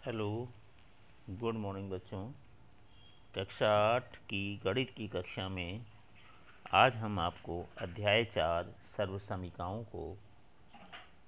Hello, good morning बच्चों। कक्षा 8 की गणित की कक्षा में आज हम आपको अध्याय 4 सर्वसमीकाओं को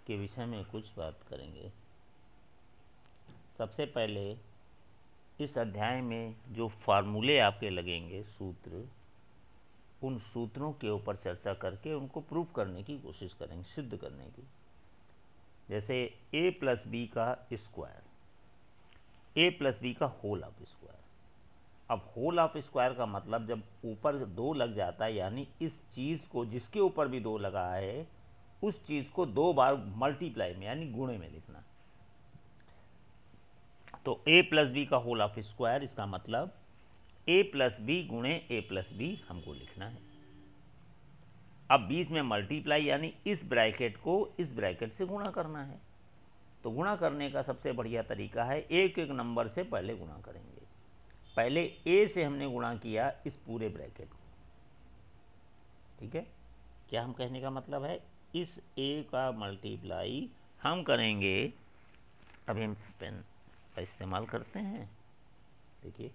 के विषय में कुछ बात करेंगे। सबसे पहले इस अध्याय में जो फार्मूले आपके लगेंगे, सूत्र, उन सूत्रों के ऊपर चर्चा करके उनको प्रूव करने की कोशिश करेंगे, सिद्ध करने की। जैसे a प्लस बी का स्क्वायर, a प्लस बी का होल ऑफ स्क्वायर। अब होल ऑफ स्क्वायर का मतलब जब ऊपर दो लग जाता है, यानी इस चीज़ को जिसके ऊपर भी दो लगा है उस चीज़ को दो बार मल्टीप्लाई में यानी गुणे में लिखना। तो a प्लस बी का होल ऑफ स्क्वायर, इसका मतलब a प्लस बी गुणे a प्लस बी हमको लिखना है। अब बीच में मल्टीप्लाई यानी इस ब्रैकेट को इस ब्रैकेट से गुणा करना है। तो गुणा करने का सबसे बढ़िया तरीका है, एक एक नंबर से पहले गुणा करेंगे। पहले a से हमने गुणा किया इस पूरे ब्रैकेट को, ठीक है। क्या हम कहने का मतलब है, इस a का मल्टीप्लाई हम करेंगे। अभी हम पेन का इस्तेमाल करते हैं। देखिए,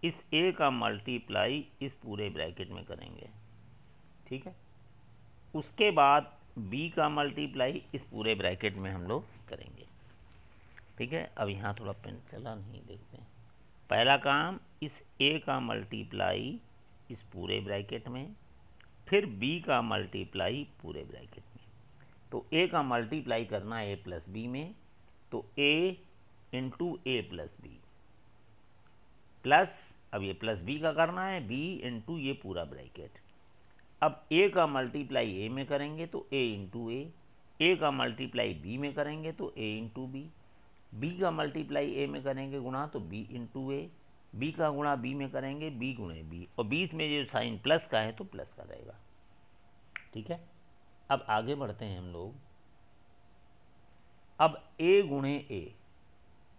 इस a का मल्टीप्लाई इस पूरे ब्रैकेट में करेंगे, ठीक है। उसके बाद b का मल्टीप्लाई इस पूरे ब्रैकेट में हम लोग करेंगे, ठीक है। अब यहाँ थोड़ा पेन चला नहीं, देखते हैं। पहला काम, इस a का मल्टीप्लाई इस पूरे ब्रैकेट में, फिर b का मल्टीप्लाई पूरे ब्रैकेट में। तो a का मल्टीप्लाई करना है a प्लस बी में, तो a into A plus B plus, अब ये प्लस b का करना है b इंटू ये पूरा ब्रैकेट। अब a का मल्टीप्लाई a में करेंगे तो a इंटू a का मल्टीप्लाई b में करेंगे तो a इंटू b का मल्टीप्लाई a में करेंगे गुणा तो b इंटू b का गुणा b में करेंगे b गुणे b, और बीच में जो साइन प्लस का है तो प्लस का रहेगा, ठीक है। अब आगे बढ़ते हैं हम लोग। अब a गुणे a,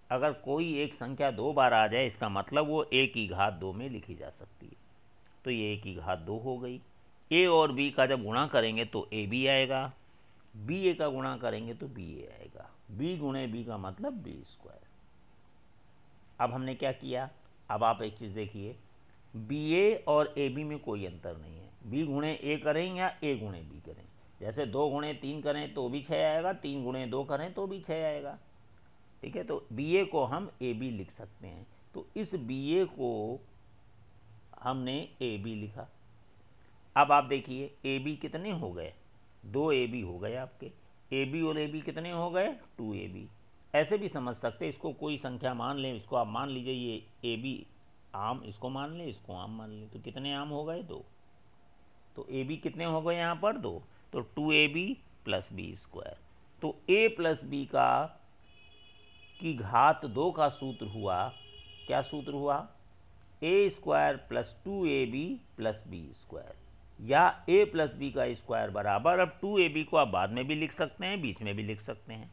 अगर कोई एक संख्या दो बार आ जाए इसका मतलब वो a की घात 2 में लिखी जा सकती है। तो ये a की घात 2 हो गई। a और b का जब गुणा करेंगे तो a b आएगा, b a का गुणा करेंगे तो b a आएगा। b गुणे b का मतलब b स्क्वायर। अब हमने क्या किया, अब आप एक चीज़ देखिए, बी ए और ए बी में कोई अंतर नहीं है। b गुणे a करें या a गुणे b करें, जैसे 2 गुणे 3 करें तो भी 6 आएगा, 3 गुणे 2 करें तो भी 6 आएगा, ठीक है। तो बी ए को हम ए बी लिख सकते हैं। तो इस बी ए को हमने ए बी लिखा। अब आप देखिए ए बी कितने हो गए, 2 ए बी हो गए आपके। ए बी और ए बी कितने हो गए, 2 ए बी। ऐसे भी समझ सकते हैं, इसको कोई संख्या मान लें, इसको आप मान लीजिए ये ए बी आम, इसको मान लें, इसको आम मान लें, तो कितने आम हो गए, 2। तो ए बी कितने हो गए यहाँ पर, 2। तो 2 A B plus B square. तो ए प्लस बी का की घात 2 का सूत्र हुआ, क्या सूत्र हुआ, a square plus 2 A B plus B square, या ए प्लस बी का स्क्वायर बराबर, अब 2 ए बी को आप बाद में भी लिख सकते हैं, बीच में भी लिख सकते हैं।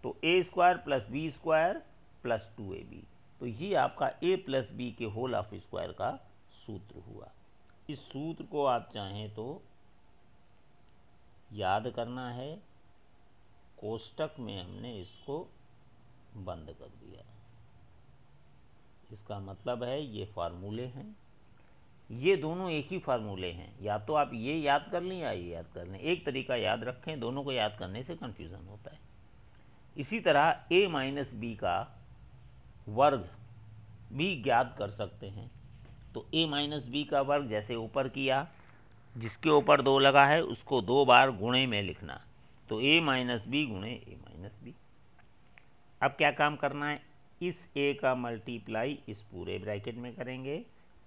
तो a square plus B square plus 2 A b, तो ये आपका ए प्लस बी के होल ऑफ स्क्वायर का सूत्र हुआ। इस सूत्र को आप चाहें तो याद करना है, कोष्टक में हमने इसको बंद कर दिया। इसका मतलब है ये फार्मूले हैं, ये दोनों एक ही फार्मूले हैं। या तो आप ये याद कर लें या ये याद कर लें, एक तरीका याद रखें, दोनों को याद करने से कन्फ्यूज़न होता है। इसी तरह a माइनस बी का वर्ग भी ज्ञात कर सकते हैं। तो a माइनस बी का वर्ग जैसे ऊपर किया, जिसके ऊपर 2 लगा है उसको 2 बार गुणे में लिखना। तो a माइनस बी गुणे a माइनस बी। अब क्या काम करना है, इस a का मल्टीप्लाई इस पूरे ब्रैकेट में करेंगे,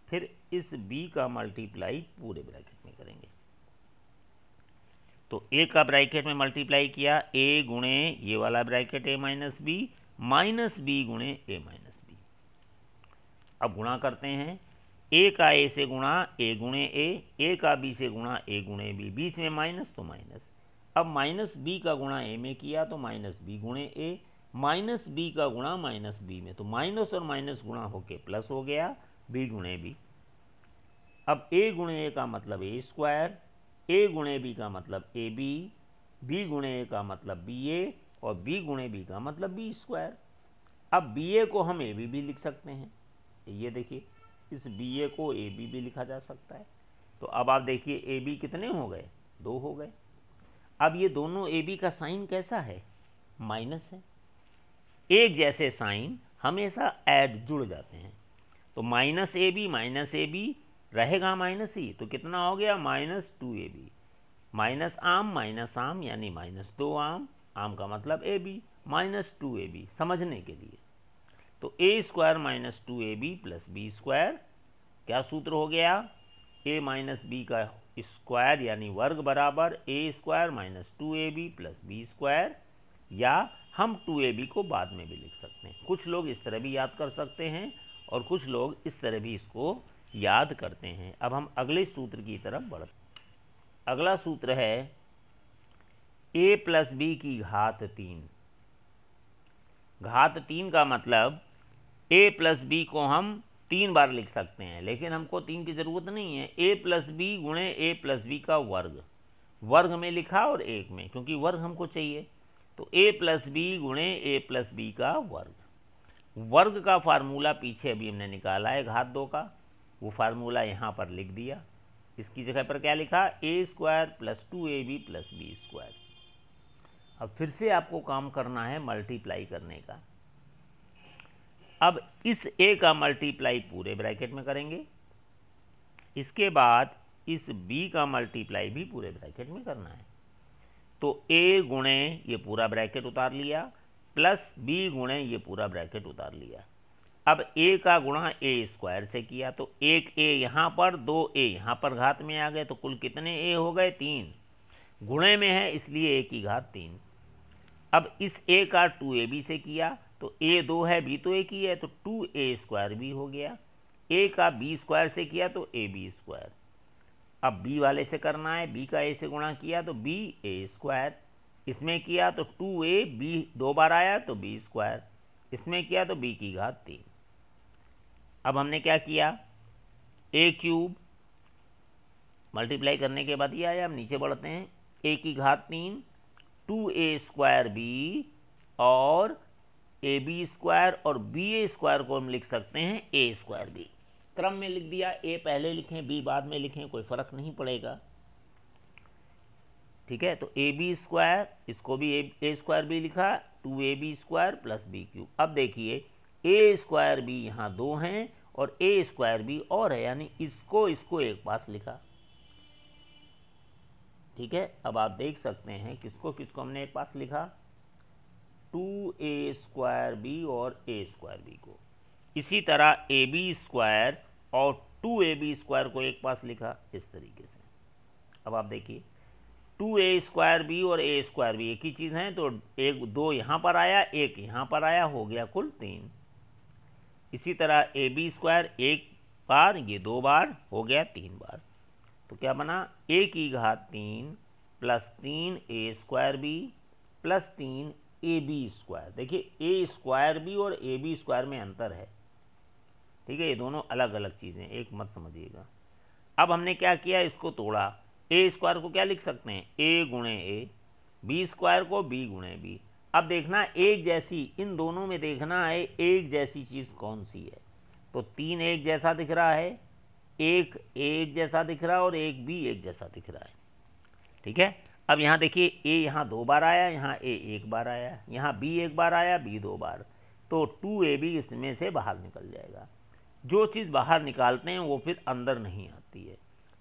फिर इस b का मल्टीप्लाई पूरे ब्रैकेट में करेंगे। तो a का ब्रैकेट में मल्टीप्लाई किया, a गुणे ये वाला ब्रैकेट a माइनस बी गुणे a माइनस बी। अब गुणा करते हैं, a का a से गुणा a गुणे a का b से गुणा a गुणे b, बीच में माइनस तो माइनस। अब माइनस b का गुणा a में किया तो माइनस b गुणे a, माइनस b का गुणा माइनस b में, तो माइनस और माइनस गुणा होके प्लस हो गया b गुणे b। अब a गुणे a का मतलब a स्क्वायर, a गुणे b का मतलब a b, b गुणे a का मतलब b a, और b गुणे b का मतलब b स्क्वायर। अब बी ए को हम ए बी भी लिख सकते हैं, ये देखिए इस बी ए को ए बी भी लिखा जा सकता है। तो अब आप देखिए ए बी कितने हो गए, 2 हो गए। अब ये दोनों ए बी का साइन कैसा है, माइनस है। एक जैसे साइन हमेशा ऐड जुड़ जाते हैं, तो माइनस ए बी रहेगा माइनस ही, तो कितना हो गया -2ab, माइनस आम यानी -2 आम का मतलब ए बी, -2ab समझने के लिए। तो a square -2ab plus B square, क्या सूत्र हो गया, a माइनस बी का स्क्वायर यानी वर्ग बराबर a square -2ab plus B square, या हम 2ab को बाद में भी लिख सकते हैं। कुछ लोग इस तरह भी याद कर सकते हैं और कुछ लोग इस तरह भी इसको याद करते हैं। अब हम अगले सूत्र की तरफ बढ़ते हैं। अगला सूत्र है a प्लस बी की घात 3। घात 3 का मतलब a प्लस बी को हम 3 बार लिख सकते हैं, लेकिन हमको 3 की ज़रूरत नहीं है। a प्लस बी गुणे a प्लस बी का वर्ग, वर्ग में लिखा और एक में, क्योंकि वर्ग हमको चाहिए। तो a प्लस बी गुणे a प्लस बी का वर्ग, वर्ग का फार्मूला पीछे अभी हमने निकाला है घात 2 का, वो फार्मूला यहाँ पर लिख दिया। इसकी जगह पर क्या लिखा, a square plus 2ab plus B square. अब फिर से आपको काम करना है मल्टीप्लाई करने का। अब इस a का मल्टीप्लाई पूरे ब्रैकेट में करेंगे, इसके बाद इस b का मल्टीप्लाई भी पूरे ब्रैकेट में करना है। तो a गुणे ये पूरा ब्रैकेट उतार लिया, प्लस b गुणे ये पूरा ब्रैकेट उतार लिया। अब a का गुणा a स्क्वायर से किया, तो एक a यहाँ पर, 2a यहाँ पर घात में आ गए, तो कुल कितने a हो गए, 3। गुणे में है इसलिए a की घात 3। अब इस a का 2ab से किया, तो a 2 है, b तो एक ही है, तो 2a स्क्वायर भी हो गया। a का b स्क्वायर से किया तो ab स्क्वायर। अब b वाले से करना है, b का a से गुणा किया तो b a स्क्वायर, इसमें किया तो 2a, b 2 बार आया तो b स्क्वायर, इसमें किया तो b की घात 3। अब हमने क्या किया, a क्यूब मल्टीप्लाई करने के बाद ये आया। हम नीचे बढ़ते हैं, a की घात 3, 2a स्क्वायर b और ab स्क्वायर, और ba स्क्वायर को हम लिख सकते हैं a स्क्वायर b। क्रम में लिख दिया, a पहले लिखें b बाद में लिखें, कोई फर्क नहीं पड़ेगा, ठीक है। तो ab स्क्वायर, इसको भी a स्क्वायर b लिखा, 2ab square plus b cube. अब देखिए a स्क्वायर b यहाँ 2 हैं और a स्क्वायर b और है, यानी इसको एक पास लिखा, ठीक है। अब आप देख सकते हैं किसको किसको हमने एक पास लिखा, 2a स्क्वायर b और a स्क्वायर b को। इसी तरह ab स्क्वायर और 2ab स्क्वायर को एक पास लिखा, इस तरीके से। अब आप देखिए 2a स्क्वायर b और a स्क्वायर b एक ही चीज़ हैं, तो 2 यहाँ पर आया, 1 यहाँ पर आया, हो गया कुल 3। इसी तरह ab स्क्वायर 1 बार, ये 2 बार, हो गया 3 बार। तो क्या बना, a की घात 3 plus 3a square b plus 3 ab square. देखिए a स्क्वायर b और ab स्क्वायर में अंतर है, ठीक है, ये दोनों अलग अलग चीज़ें, एक मत समझिएगा। अब हमने क्या किया, इसको तोड़ा, a स्क्वायर को क्या लिख सकते हैं, a गुणे a, b स्क्वायर को b गुणे b। अब देखना एक जैसी, इन दोनों में देखना है एक जैसी चीज़ कौन सी है। तो 3 एक जैसा दिख रहा है, एक जैसा दिख रहा है और एक भी एक जैसा दिख रहा है, ठीक है। अब यहाँ देखिए a यहाँ 2 बार आया, यहाँ a 1 बार आया, यहाँ b 1 बार आया, b 2 बार, तो 2ab इसमें से बाहर निकल जाएगा। जो चीज़ बाहर निकालते हैं वो फिर अंदर नहीं आती है।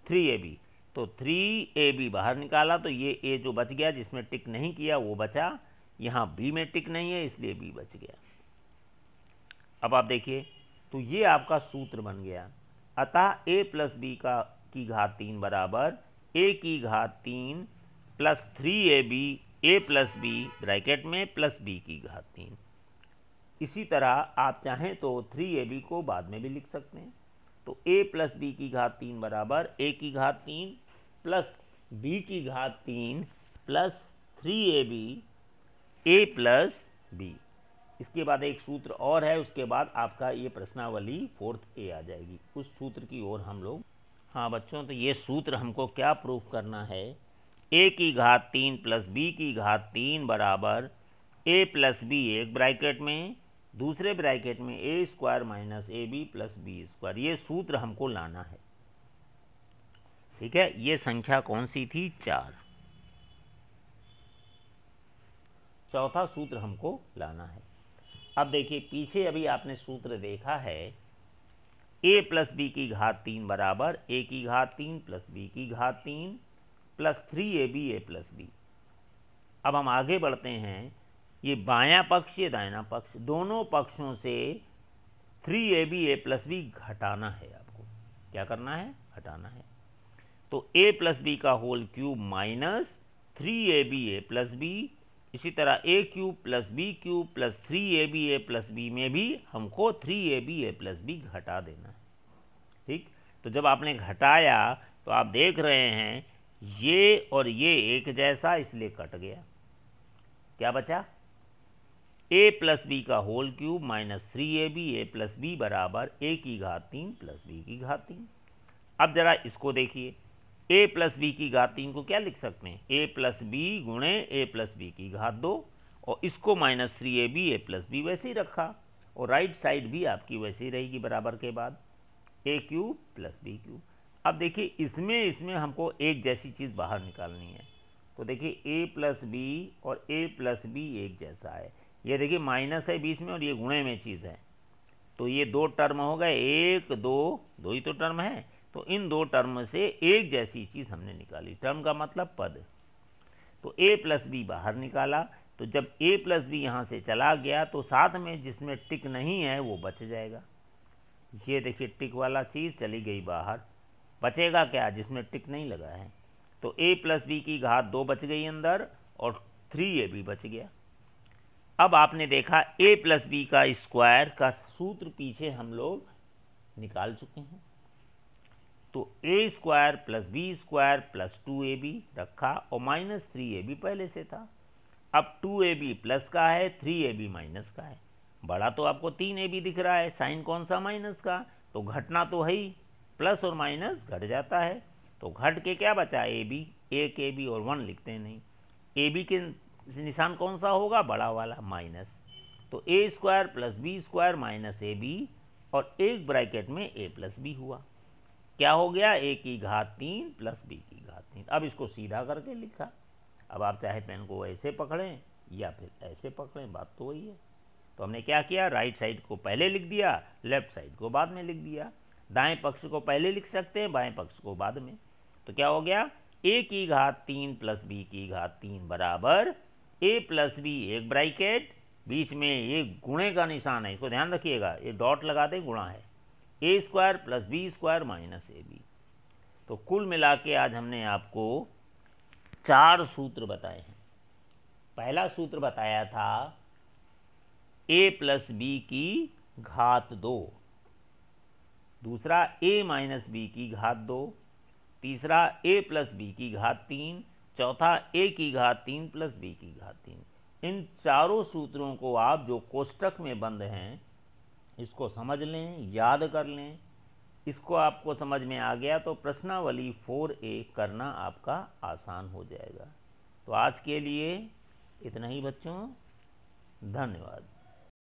3ab, तो 3ab बाहर निकाला तो ये a जो बच गया, जिसमें टिक नहीं किया वो बचा, यहाँ b में टिक नहीं है इसलिए b बच गया। अब आप देखिए, तो ये आपका सूत्र बन गया। अतः a प्लस बी की घात 3 बराबर a की घात 3 plus 3ab a plus b bracket में प्लस b की घात 3। इसी तरह आप चाहें तो 3ab को बाद में भी लिख सकते हैं। तो a प्लस बी की घात 3 बराबर a की घात 3 प्लस b की घात 3 plus 3ab a plus b। इसके बाद एक सूत्र और है, उसके बाद आपका ये प्रश्नावली 4th A आ जाएगी। उस सूत्र की ओर हम लोग, हाँ बच्चों, तो ये सूत्र हमको क्या प्रूफ करना है, a की घात 3 प्लस b की घात 3 बराबर a प्लस बी एक ब्रैकेट में दूसरे ब्रैकेट में a square minus a B plus B square, ये सूत्र हमको लाना है। ठीक है, ये संख्या कौन सी थी? 4। चौथा सूत्र हमको लाना है। अब देखिए पीछे अभी आपने सूत्र देखा है, a प्लस बी की घात 3 बराबर a की घात 3 प्लस b की घात 3 plus 3ab a plus B. अब हम आगे बढ़ते हैं, ये बायां पक्ष ये दाहिना पक्ष, दोनों पक्षों से 3ab a प्लस बी घटाना है। आपको क्या करना है? घटाना है। तो a प्लस बी का whole cube minus 3ab a plus b, इसी तरह a cube plus b cube plus 3ab a plus b में भी हमको 3ab a प्लस बी घटा देना है। ठीक, तो जब आपने घटाया तो आप देख रहे हैं ये और ये एक जैसा, इसलिए कट गया। क्या बचा? a प्लस बी का whole cube minus 3ab a plus b बराबर a की घात 3 प्लस b की घात 3। अब जरा इसको देखिए, a प्लस बी की घात 3 को क्या लिख सकते हैं? a प्लस बी गुणे a प्लस बी की घात 2, और इसको minus 3ab a plus B वैसे ही रखा, और राइट साइड भी आपकी वैसे ही रहेगी बराबर के बाद a cube plus b cube. अब देखिए इसमें हमको एक जैसी चीज़ बाहर निकालनी है। तो देखिए a प्लस बी और a प्लस बी एक जैसा है, ये देखिए माइनस है बीच में और ये गुणे में चीज़ है, तो ये दो टर्म हो गए, 1 2 ही तो टर्म है। तो इन दो टर्म से एक जैसी चीज़ हमने निकाली, टर्म का मतलब पद। तो a प्लस बी बाहर निकाला, तो जब a प्लस बी यहाँ से चला गया तो साथ में जिसमें टिक नहीं है वो बच जाएगा। ये देखिए टिक वाला चीज़ चली गई बाहर, बचेगा क्या? जिसमें टिक नहीं लगा है। तो a प्लस बी की घात 2 बच गई अंदर और 3ab बच गया। अब आपने देखा a प्लस बी का स्क्वायर का सूत्र पीछे हम लोग निकाल चुके हैं। तो a square plus B square plus 2ab रखा और माइनस 3ab पहले से था। अब 2ab प्लस का है, 3ab माइनस का है। बड़ा तो आपको 3ab दिख रहा है, साइन कौन सा? माइनस का, तो घटना तो है ही, प्लस और माइनस घट जाता है। तो घट के क्या बचा? ab, एक ab और 1 लिखते हैं नहीं। ab के निशान कौन सा होगा? बड़ा वाला, माइनस। तो a square plus B square minus ab, और एक ब्रैकेट में a प्लस बी हुआ। क्या हो गया? a की घात 3 प्लस b की घात 3। अब इसको सीधा करके लिखा। अब आप चाहे पेन को ऐसे पकड़ें या फिर ऐसे पकड़ें, बात तो वही है। तो हमने क्या किया? राइट साइड को पहले लिख दिया, लेफ्ट साइड को बाद में लिख दिया। दाएं पक्ष को पहले लिख सकते हैं, बाएं पक्ष को बाद में। तो क्या हो गया? a की घात 3 प्लस b की घात 3 बराबर a प्लस बी, एक ब्रैकेट, बीच में ये गुणे का निशान है, इसको ध्यान रखिएगा, ये डॉट लगा दे, गुणा है, a square plus B square minus ab। तो कुल मिला के आज हमने आपको 4 सूत्र बताए हैं। पहला सूत्र बताया था a प्लस बी की घात 2, दूसरा a माइनस बी की घात 2, तीसरा a प्लस बी की घात 3, चौथा a की घात 3 प्लस b की घात 3। इन चारों सूत्रों को आप जो कोष्टक में बंद हैं इसको समझ लें, याद कर लें। इसको आपको समझ में आ गया तो प्रश्नावली 4A करना आपका आसान हो जाएगा। तो आज के लिए इतना ही बच्चों, धन्यवाद।